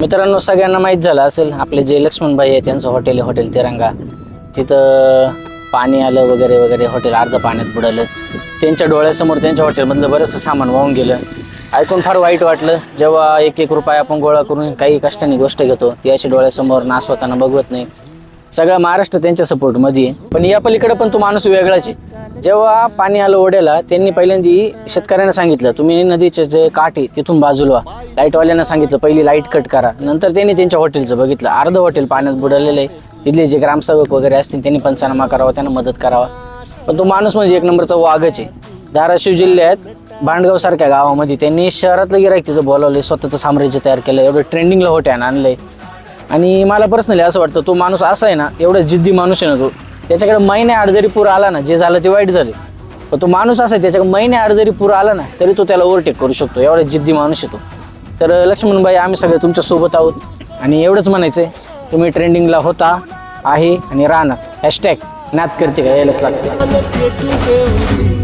मित्रांनो, सगळ्यांना माहीत झालं असेल आपले जे लक्ष्मणभाई आहे त्यांचं हॉटेल आहे हॉटेल तिरंगा. तिथं पाणी आलं वगैरे वगैरे, हॉटेल अर्ध पाण्यात बुडालं. त्यांच्या डोळ्यासमोर त्यांच्या हॉटेलमधलं बरंचसं सामान वाहून गेलं. ऐकून फार वाईट वाटलं. जेव्हा एक एक रुपया आपण गोळा करून काही कष्टाने गोष्ट घेतो ती अशी डोळ्यासमोर नाश होताना बघवत नाही. सगळा महाराष्ट्र त्यांच्या सपोर्टमध्ये आहे. पण या पलीकडे पण तो माणूस वेगळाच आहे. जेव्हा पाणी आलं ओढ्याला त्यांनी पहिल्यांदा शेतकऱ्यांना सांगितलं तुम्ही नदीचे जे काठ आहे तिथून बाजूला व्हा. लाईटवाल्यांना सांगितलं पहिली लाईट कट करा. नंतर त्यांनी त्यांच्या हॉटेलचं बघितलं. अर्ध हॉटेल पाण्यात बुडालेलं आहे. तिथले जे ग्रामसेवक वगैरे असतील त्यांनी पंचनामा करावा, त्यांना मदत करावा. पण तो माणूस म्हणजे एक नंबरचा वाघच आहे. धाराशिव जिल्ह्यात भांडगाव सारख्या गावामध्ये त्यांनी शहरातलं गिराईक तिथं बोलावले, स्वतःचं साम्राज्य तयार केलं, एवढं ट्रेंडिंगला हॉटेल आणलंय. आणि मला पर्सनली असं वाटतं तो माणूस असा आहे ना, एवढा जिद्दी माणूस आहे ना तो. त्याच्याकडे महिन्याआड जरी पूर आला ना, जे झालं ते वाईट झाले, पण तो माणूस असा आहे त्याच्याकडे महिन्याआड जरी पूर आला ना तरी तो त्याला ओव्हरटेक करू शकतो. एवढा जिद्दी माणूस आहे तो. तर लक्ष्मणभाई, आम्ही सगळे तुमच्या सोबत आहोत. आणि एवढंच म्हणायचं आहे, तुम्ही ट्रेंडिंगला होता, आहे आणि राहणार. # नात करते का यायलाच लागतं.